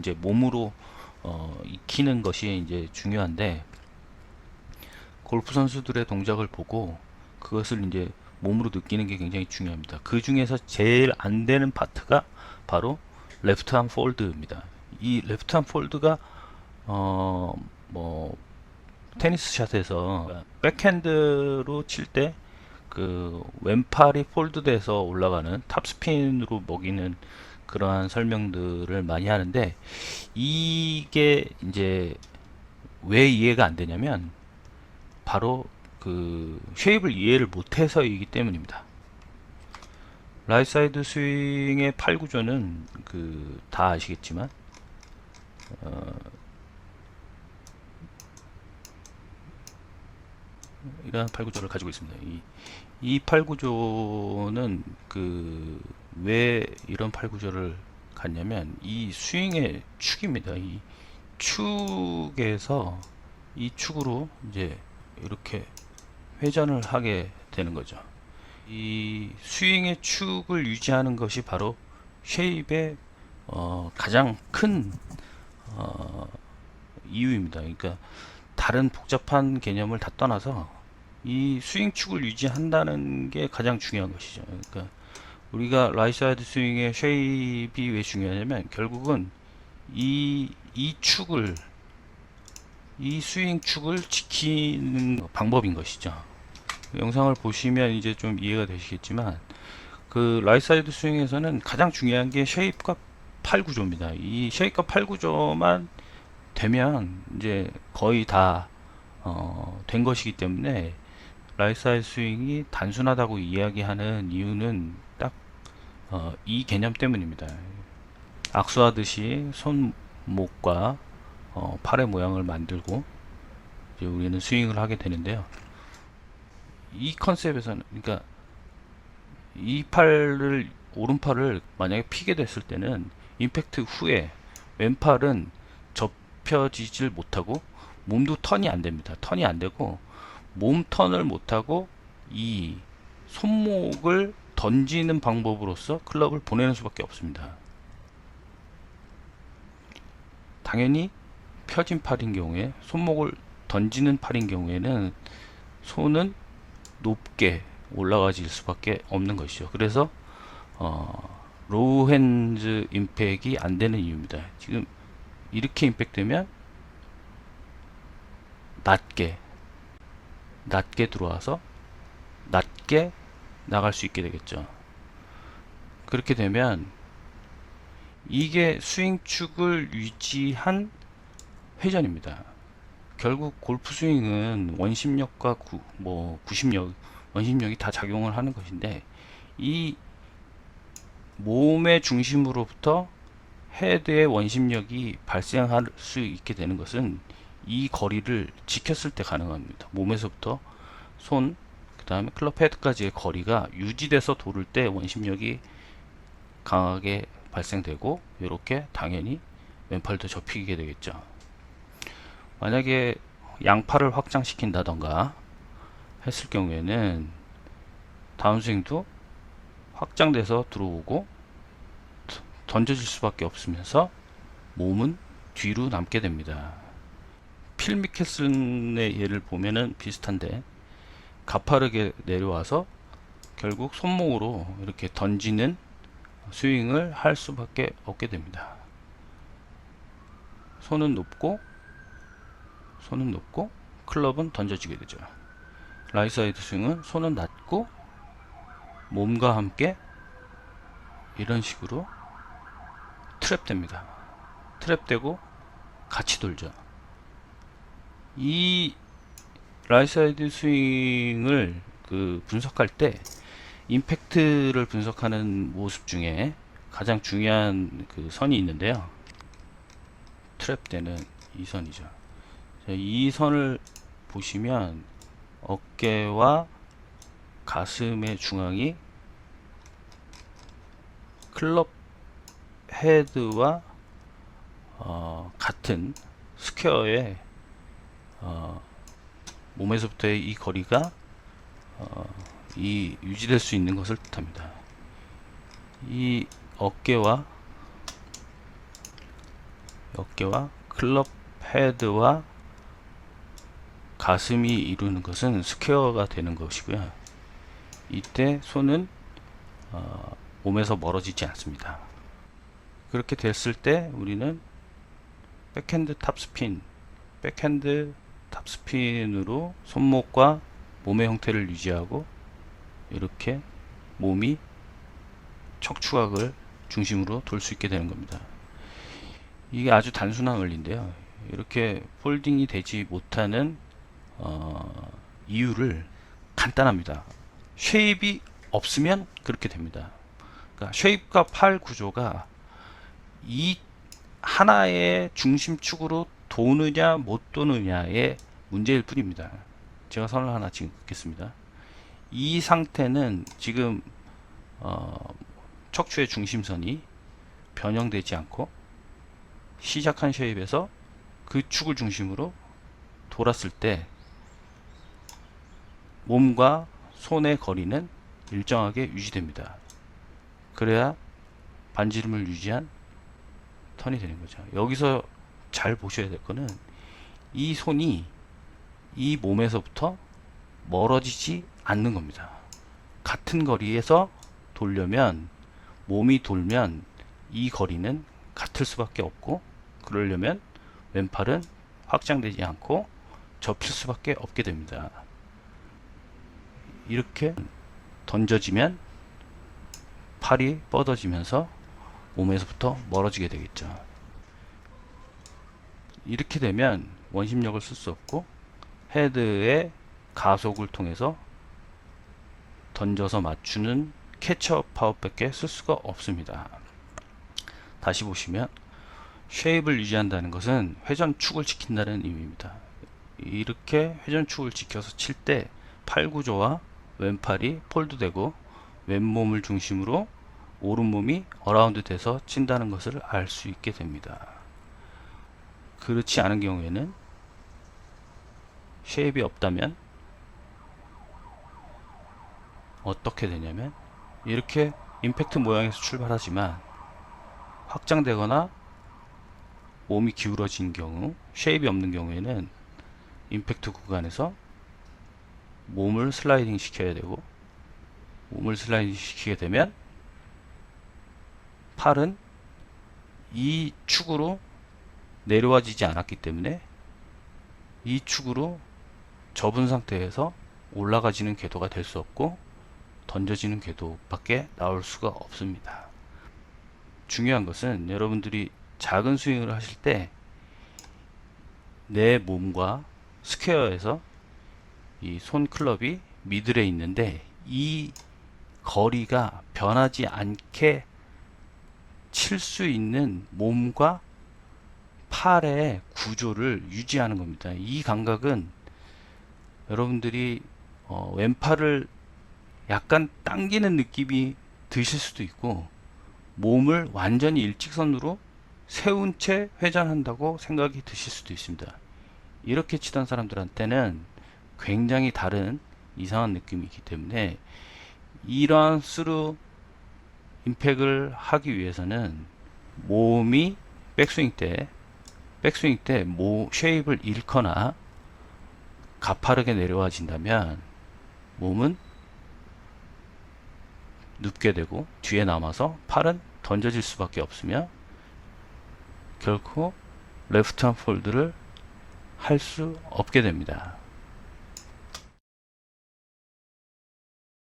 이제 몸으로 익히는 것이 이제 중요한데, 골프 선수들의 동작을 보고 그것을 이제 몸으로 느끼는 게 굉장히 중요합니다. 그 중에서 제일 안 되는 파트가 바로 레프트 암 폴드입니다. 이 레프트 암 폴드가 뭐 테니스 샷에서 백핸드로 칠 때 그 왼팔이 폴드돼서 올라가는 탑스핀으로 먹이는 그러한 설명들을 많이 하는데, 이게 이제 왜 이해가 안 되냐면 바로 그 쉐입을 이해를 못해서이기 때문입니다. 라이트 사이드 스윙의 팔 구조는 그 다 아시겠지만 이러한 팔 구조를 가지고 있습니다. 이 팔 구조는 그 왜 이런 팔 구조를 갖냐면 이 스윙의 축입니다. 이 축에서 이 축으로 이제 이렇게 회전을 하게 되는 거죠. 이 스윙의 축을 유지하는 것이 바로 쉐입의 가장 큰 이유입니다. 그러니까 다른 복잡한 개념을 다 떠나서 이 스윙 축을 유지한다는 게 가장 중요한 것이죠. 그러니까 우리가 라이트 사이드 스윙의 쉐입이 왜 중요하냐면 결국은 이 축을, 이 스윙 축을 지키는 방법인 것이죠. 영상을 보시면 이제 좀 이해가 되시겠지만, 그 라이트 사이드 스윙에서는 가장 중요한 게 쉐입과 팔 구조입니다. 이 쉐입과 팔 구조만 되면 이제 거의 다 된 것이기 때문에 라이트 사이드 스윙이 단순하다고 이야기하는 이유는 딱 이 개념 때문입니다. 악수하듯이 손목과 팔의 모양을 만들고 이제 우리는 스윙을 하게 되는데요. 이 컨셉에서는, 그러니까 이 팔을, 오른팔을 만약에 피게 됐을 때는 임팩트 후에 왼팔은 접혀지질 못하고 몸도 턴이 안 됩니다. 턴이 안 되고 몸 턴을 못하고 이 손목을 던지는 방법으로서 클럽을 보내는 수밖에 없습니다. 당연히 펴진 팔인 경우에, 손목을 던지는 팔인 경우에는 손은 높게 올라가질 수밖에 없는 것이죠. 그래서 로우 핸즈 임팩이 안 되는 이유입니다. 지금 이렇게 임팩 되면 낮게 들어와서 낮게 나갈 수 있게 되겠죠. 그렇게 되면 이게 스윙 축을 유지한 회전입니다. 결국 골프 스윙은 원심력과 구심력, 원심력이 다 작용을 하는 것인데, 이 몸의 중심으로부터 헤드의 원심력이 발생할 수 있게 되는 것은 이 거리를 지켰을 때 가능합니다. 몸에서부터 손, 그 다음에 클럽 헤드까지의 거리가 유지돼서 도를 때 원심력이 강하게 발생되고, 이렇게 당연히 왼팔도 접히게 되겠죠. 만약에 양팔을 확장시킨다던가 했을 경우에는 다운스윙도 확장돼서 들어오고 던져질 수밖에 없으면서 몸은 뒤로 남게 됩니다. 필 미켈슨의 예를 보면은 비슷한데, 가파르게 내려와서 결국 손목으로 이렇게 던지는 스윙을 할 수밖에 없게 됩니다. 손은 높고 클럽은 던져지게 되죠. 라이트 사이드 스윙은 손은 낮고 몸과 함께 이런 식으로 트랩됩니다. 트랩되고 같이 돌죠. 이 라이트 사이드 스윙을 분석할 때 임팩트를 분석하는 모습 중에 가장 중요한 선이 있는데요. 트랩되는 이 선이죠. 이 선을 보시면 어깨와 가슴의 중앙이 클럽 헤드와 같은 스퀘어의 몸에서부터의 이 거리가 유지될 수 있는 것을 뜻합니다. 이 어깨와 어깨와 클럽 헤드와 가슴이 이루는 것은 스퀘어가 되는 것이고요. 이때 손은 몸에서 멀어지지 않습니다. 그렇게 됐을 때 우리는 백핸드 탑스핀으로 손목과 몸의 형태를 유지하고 이렇게 몸이 척추각을 중심으로 돌 수 있게 되는 겁니다. 이게 아주 단순한 원리인데요. 이렇게 폴딩이 되지 못하는 이유를 간단합니다. 쉐입이 없으면 그렇게 됩니다. 그러니까 쉐입과 팔 구조가 이 하나의 중심축으로 도느냐 못 도느냐의 문제일 뿐입니다. 제가 선을 하나 지금 긋겠습니다. 이 상태는 지금 척추의 중심선이 변형되지 않고 시작한 쉐입에서 그 축을 중심으로 돌았을 때 몸과 손의 거리는 일정하게 유지됩니다. 그래야 반지름을 유지한 턴이 되는 거죠. 여기서 잘 보셔야 될 거는 이 손이 이 몸에서부터 멀어지지 않는 겁니다. 같은 거리에서 돌려면 몸이 돌면 이 거리는 같을 수밖에 없고, 그러려면 왼팔은 확장되지 않고 접힐 수밖에 없게 됩니다. 이렇게 던져지면 팔이 뻗어지면서 몸에서부터 멀어지게 되겠죠. 이렇게 되면 원심력을 쓸 수 없고 헤드의 가속을 통해서 던져서 맞추는 캐치업 파워밖에 쓸 수가 없습니다. 다시 보시면 쉐입을 유지한다는 것은 회전축을 지킨다는 의미입니다. 이렇게 회전축을 지켜서 칠 때 팔 구조와 왼팔이 폴드되고 왼몸을 중심으로 오른몸이 어라운드 돼서 친다는 것을 알 수 있게 됩니다. 그렇지 않은 경우에는 쉐입이 없다면 어떻게 되냐면 이렇게 임팩트 모양에서 출발하지만 확장되거나 몸이 기울어진 경우, 쉐입이 없는 경우에는 임팩트 구간에서 몸을 슬라이딩 시켜야 되고, 몸을 슬라이딩 시키게 되면 팔은 이 축으로 내려와지지 않았기 때문에 이 축으로 접은 상태에서 올라가지는 궤도가 될 수 없고 던져지는 궤도밖에 나올 수가 없습니다. 중요한 것은 여러분들이 작은 스윙을 하실 때 내 몸과 스퀘어에서 이 손 클럽이 미들에 있는데 이 거리가 변하지 않게 칠 수 있는 몸과 팔의 구조를 유지하는 겁니다. 이 감각은 여러분들이 왼팔을 약간 당기는 느낌이 드실 수도 있고, 몸을 완전히 일직선으로 세운 채 회전한다고 생각이 드실 수도 있습니다. 이렇게 치던 사람들한테는 굉장히 다른 이상한 느낌이기 때문에 이러한 스루 임팩을 하기 위해서는 몸이 백스윙 때 쉐입을 잃거나 가파르게 내려와진다면 몸은 눕게 되고 뒤에 남아서 팔은 던져질 수밖에 없으며 결코 레프트 한 폴드를 할 수 없게 됩니다.